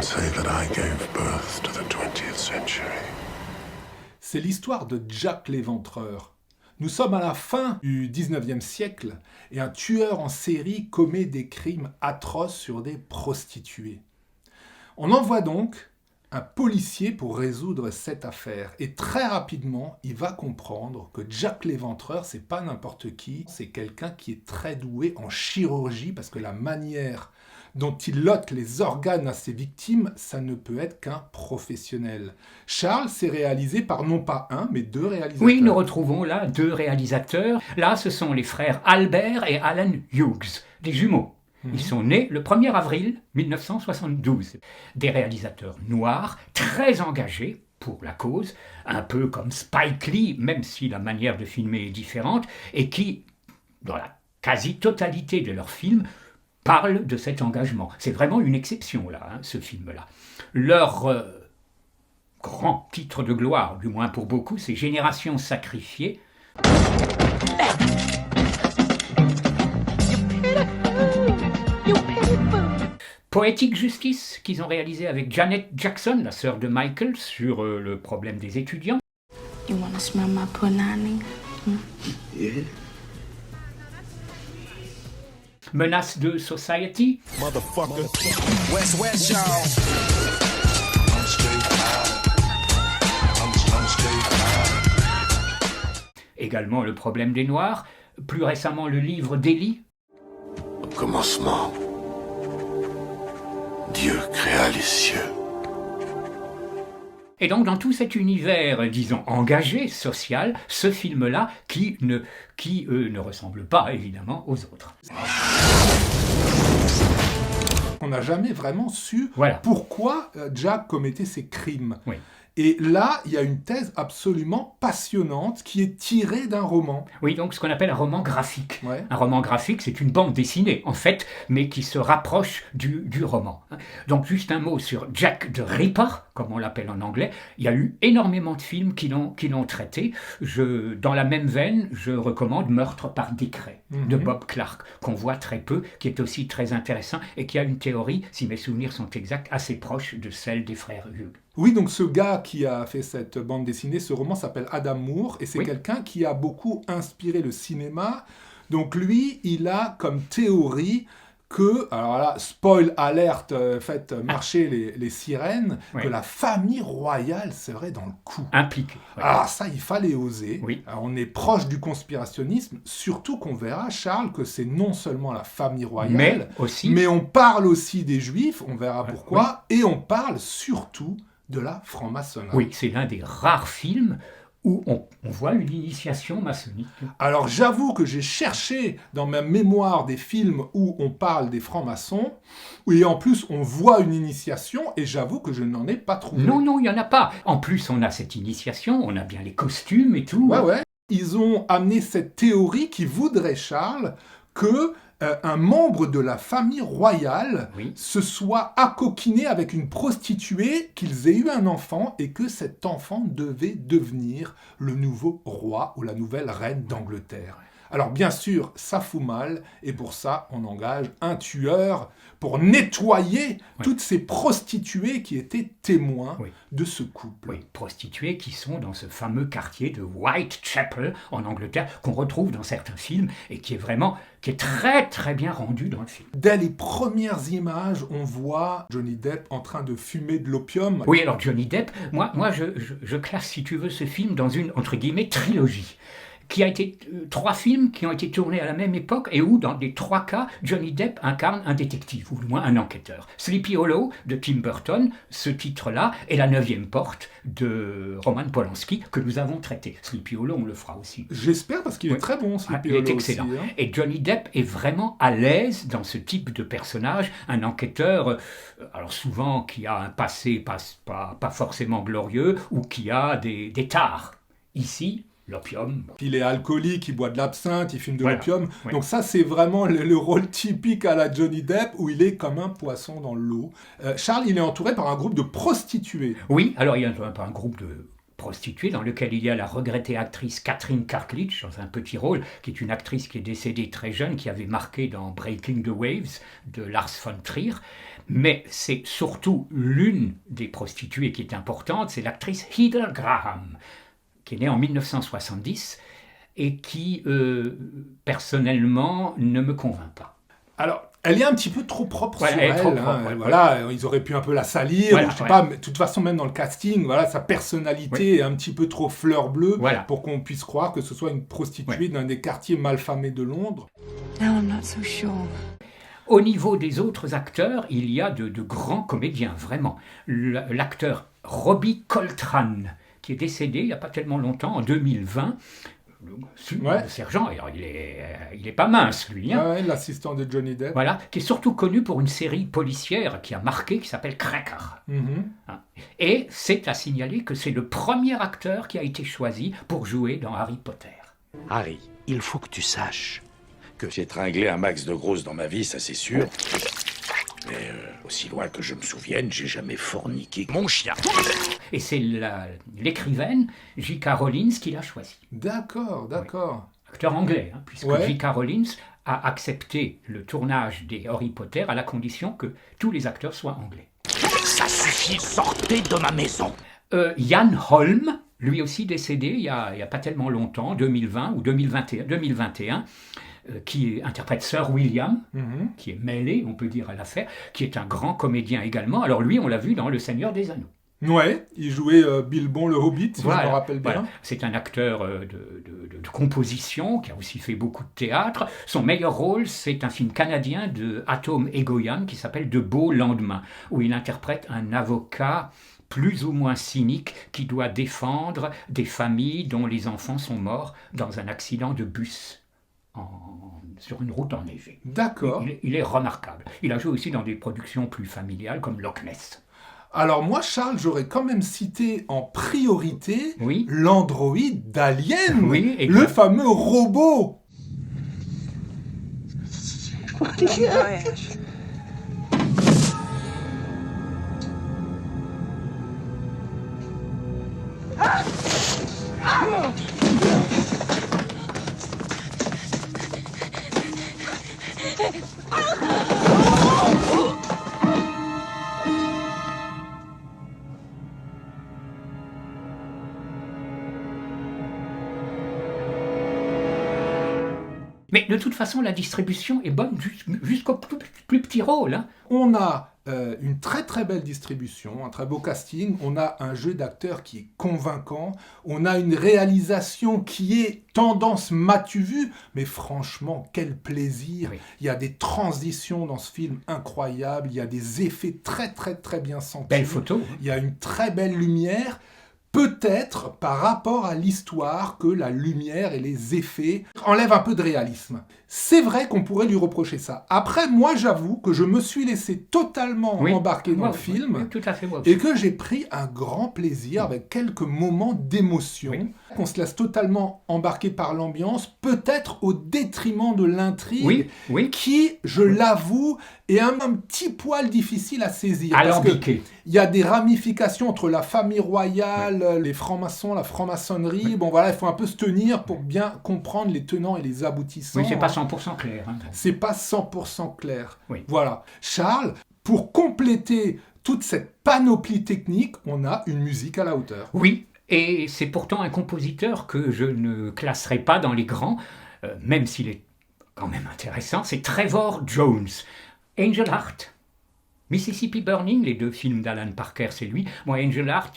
can say that I gave birth to the 20th century. C'est l'histoire de Jack l'Éventreur. Nous sommes à la fin du 19e siècle et un tueur en série commet des crimes atroces sur des prostituées. On envoie donc un policier pour résoudre cette affaire. Et très rapidement, il va comprendre que Jack l'Éventreur, c'est pas n'importe qui, c'est quelqu'un qui est très doué en chirurgie parce que la manière dont il ôte les organes à ses victimes, ça ne peut être qu'un professionnel. Charles, c'est réalisé par non pas un, mais deux réalisateurs. Oui, nous retrouvons là deux réalisateurs. Là, ce sont les frères Albert et Alan Hughes, des jumeaux. Ils sont nés le 1er avril 1972. Des réalisateurs noirs, très engagés pour la cause, un peu comme Spike Lee, même si la manière de filmer est différente, et qui, dans la quasi-totalité de leurs films, parlent de cet engagement. C'est vraiment une exception, là, ce film-là. Leur grand titre de gloire, du moins pour beaucoup, c'est Génération sacrifiée. Poetic Justice, qu'ils ont réalisé avec Janet Jackson, la sœur de Michael, sur le problème des étudiants. You wanna smell my punani? Yeah. Menace de Society. Motherfucker. West, y'all. I'm straight I'm straight Également le problème des Noirs. Plus récemment, le livre d'Élie. Au commencement, Dieu créa les cieux. Et donc, dans tout cet univers, disons, engagé, social, ce film-là, qui ne ressemble pas, évidemment, aux autres. On n'a jamais vraiment su pourquoi Jack commettait ces crimes. Oui. Et là, il y a une thèse absolument passionnante qui est tirée d'un roman. Oui, donc ce qu'on appelle un roman graphique. Ouais. Un roman graphique, c'est une bande dessinée, en fait, mais qui se rapproche du roman. Donc, juste un mot sur Jack the Ripper, comme on l'appelle en anglais. Il y a eu énormément de films qui l'ont traité. Dans la même veine, je recommande Meurtre par décret, de Bob Clark, qu'on voit très peu, qui est aussi très intéressant, et qui a une théorie, si mes souvenirs sont exacts, assez proche de celle des frères Hughes. Oui, donc ce gars qui a fait cette bande dessinée, ce roman s'appelle Adam Moore, et c'est quelqu'un qui a beaucoup inspiré le cinéma. Donc lui, il a comme théorie que, alors là, spoil alert, faites marcher les sirènes, que la famille royale serait dans le coup. Impliquée. Ouais. Alors ça, il fallait oser. Oui. Alors, on est proche du conspirationnisme, surtout qu'on verra, Charles, que c'est non seulement la famille royale, mais on parle aussi des Juifs, on verra pourquoi, et on parle surtout de la franc-maçonnerie. Oui, c'est l'un des rares films où on voit une initiation maçonnique. Alors j'avoue que j'ai cherché dans ma mémoire des films où on parle des francs-maçons, et en plus on voit une initiation, et j'avoue que je n'en ai pas trouvé. Non, il n'y en a pas. En plus, on a cette initiation, on a bien les costumes et tout. Ouais. Ils ont amené cette théorie qui voudrait, Charles, que un membre de la famille royale se soit accoquiné avec une prostituée, qu'ils aient eu un enfant et que cet enfant devait devenir le nouveau roi ou la nouvelle reine d'Angleterre. Alors bien sûr, ça fout mal, et pour ça, on engage un tueur pour nettoyer toutes ces prostituées qui étaient témoins de ce couple. Oui, prostituées qui sont dans ce fameux quartier de Whitechapel, en Angleterre, qu'on retrouve dans certains films, et qui est très très bien rendu dans le film. Dès les premières images, on voit Johnny Depp en train de fumer de l'opium. Oui, alors Johnny Depp, moi je classe, si tu veux, ce film dans une, entre guillemets, trilogie. Qui a été 3 films qui ont été tournés à la même époque et où, dans les 3 cas, Johnny Depp incarne un détective, ou du moins un enquêteur. Sleepy Hollow de Tim Burton, ce titre-là, et La 9e porte de Roman Polanski, que nous avons traité. Sleepy Hollow, on le fera aussi. J'espère, parce qu'il est très bon, Sleepy Hollow. Il est excellent. Aussi, hein. Et Johnny Depp est vraiment à l'aise dans ce type de personnage, un enquêteur, alors souvent qui a un passé pas forcément glorieux, ou qui a des tares. Ici, l'opium. Il est alcoolique, il boit de l'absinthe, il fume de l'opium. Donc ça, c'est vraiment le rôle typique à la Johnny Depp, où il est comme un poisson dans l'eau. Charles, il est entouré par un groupe de prostituées. Oui, alors il y a un groupe de prostituée, dans lequel il y a la regrettée actrice Catherine Cartledge, dans un petit rôle, qui est une actrice qui est décédée très jeune, qui avait marqué dans Breaking the Waves de Lars von Trier. Mais c'est surtout l'une des prostituées qui est importante, c'est l'actrice Heather Graham, qui est née en 1970 et qui, personnellement, ne me convainc pas. Alors, elle est un petit peu trop propre Ouais, sur elle est elle. trop propre, ouais. Voilà, ils auraient pu un peu la salir. Voilà, ou je sais ouais. pas, mais de toute façon, même dans le casting, voilà, sa personnalité est un petit peu trop fleur bleue Voilà. pour qu'on puisse croire que ce soit une prostituée Ouais. d'un des quartiers malfamés de Londres. Now I'm not so sure. Au niveau des autres acteurs, il y a de grands comédiens, vraiment. L'acteur Robbie Coltrane, qui est décédé il n'y a pas tellement longtemps, en 2020. Ouais. Le sergent, alors il est pas mince, lui. Hein. Ouais, l'assistant de Johnny Depp. Voilà, qui est surtout connu pour une série policière qui a marqué, qui s'appelle Cracker. Mhm. Hein. Et c'est à signaler que c'est le premier acteur qui a été choisi pour jouer dans Harry Potter. Harry, il faut que tu saches que j'ai tringlé un max de grosses dans ma vie, ça c'est sûr. Mais aussi loin que je me souvienne, j'ai jamais forniqué mon chien. Et c'est l'écrivaine J.K. Rowling qui l'a choisi. D'accord, d'accord. Acteur anglais, hein, puisque Ouais. J.K. Rowling a accepté le tournage des Harry Potter à la condition que tous les acteurs soient anglais. Ça suffit, sortez de ma maison. Ian Holm, lui aussi décédé il y a pas tellement longtemps, 2020 ou 2021, qui interprète Sir William, Mhm. qui est mêlé, on peut dire, à l'affaire, qui est un grand comédien également. Alors lui, on l'a vu dans Le Seigneur des Anneaux. Ouais, il jouait Bilbon le Hobbit, si je me rappelle bien. Voilà. C'est un acteur de composition qui a aussi fait beaucoup de théâtre. Son meilleur rôle, c'est un film canadien de Atom Egoyan qui s'appelle De beaux lendemains, où il interprète un avocat plus ou moins cynique qui doit défendre des familles dont les enfants sont morts dans un accident de bus sur une route enneigée. D'accord. Il est remarquable. Il a joué aussi dans des productions plus familiales comme Loch Ness. Alors moi, Charles, j'aurais quand même cité en priorité Oui. l'androïde d'Alien, Oui, le exact. fameux robot. Mais de toute façon, la distribution est bonne jusqu'au plus petit rôle. Hein. On a une très très belle distribution, un très beau casting, on a un jeu d'acteurs qui est convaincant, on a une réalisation qui est tendance m'as-tu vu, mais franchement, quel plaisir. Oui. Il y a des transitions dans ce film incroyables, il y a des effets très très très bien sentis. Belle photo. Il y a une très belle lumière. Peut-être par rapport à l'histoire que la lumière et les effets enlèvent un peu de réalisme. C'est vrai qu'on pourrait lui reprocher ça. Après, moi, j'avoue que je me suis laissé totalement embarquer dans le film Oui, tout à fait. Moi aussi. et que j'ai pris un grand plaisir avec quelques moments d'émotion. Oui. Qu'on se laisse totalement embarquer par l'ambiance, peut-être au détriment de l'intrigue, Oui, oui. qui, je l'avoue, est un petit poil difficile à saisir. Parce que Alambiqué. il y a des ramifications entre la famille royale, les francs-maçons, la franc-maçonnerie. Bon voilà, il faut un peu se tenir pour bien comprendre les tenants et les aboutissants. Oui, c'est pas 100% clair. Hein. C'est pas 100% clair. Oui. Voilà. Charles, pour compléter toute cette panoplie technique, on a une musique à la hauteur. Oui, et c'est pourtant un compositeur que je ne classerai pas dans les grands, même s'il est quand même intéressant. C'est Trevor Jones. Angel Heart, Mississippi Burning, les deux films d'Alan Parker, c'est lui. Moi, Angel Heart,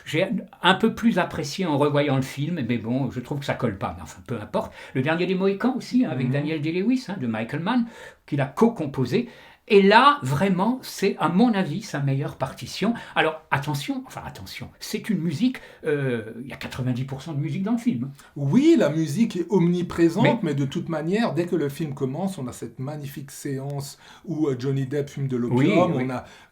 j'ai un peu plus apprécié en revoyant le film, mais bon, je trouve que ça colle pas, mais enfin, peu importe. Le Dernier des Mohicans aussi, hein, avec Daniel Day-Lewis, de Michael Mann, qu'il a co-composé. Et là, vraiment, c'est, à mon avis, sa meilleure partition. Alors, attention, c'est une musique, il y a 90% de musique dans le film. Oui, la musique est omniprésente, mais de toute manière, dès que le film commence, on a cette magnifique séance où Johnny Depp fume de l'opium,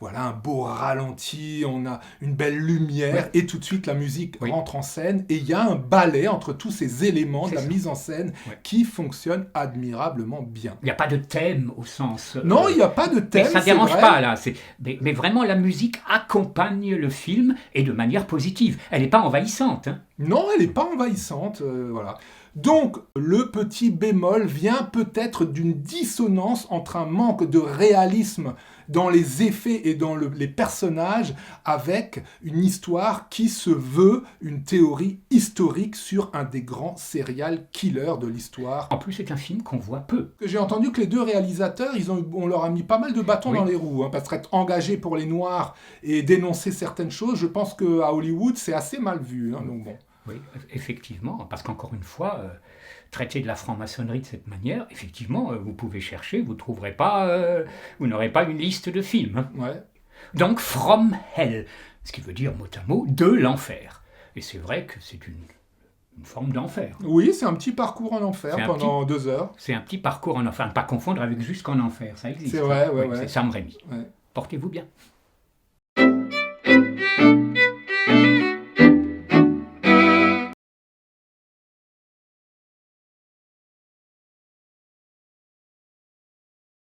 on a un beau ralenti, on a une belle lumière, et tout de suite, la musique rentre en scène, et il y a un balai entre tous ces éléments de la mise en scène qui fonctionne admirablement bien. Il n'y a pas de thème au sens... Non, il n'y a pas pas de thème. Mais ça ne c'est dérange vrai. pas, là. Mais vraiment, la musique accompagne le film, et de manière positive. Elle n'est pas envahissante. Hein. Non, elle n'est pas envahissante, voilà. Donc, le petit bémol vient peut-être d'une dissonance entre un manque de réalisme dans les effets et dans les personnages, avec une histoire qui se veut une théorie historique sur un des grands serial killers de l'histoire. En plus, c'est un film qu'on voit peu. J'ai entendu que les deux réalisateurs, on leur a mis pas mal de bâtons Oui. dans les roues, hein, parce qu'être engagé pour les Noirs et dénoncer certaines choses, je pense qu'à Hollywood, c'est assez mal vu. Hein, donc bon. Oui, effectivement, parce qu'encore une fois, traiter de la franc-maçonnerie de cette manière, effectivement, vous pouvez chercher, vous trouverez pas, vous n'aurez pas une liste de films. Hein. Ouais. Donc, From Hell, ce qui veut dire mot à mot de l'enfer. Et c'est vrai que c'est une forme d'enfer. Oui, c'est un petit parcours en enfer C'est un pendant 2 heures. C'est un petit parcours en enfer, pas confondre avec Jusqu'en enfer, ça existe. C'est vrai, hein. ouais, Oui, ouais. c'est Sam Raimi. Ouais. Portez-vous bien.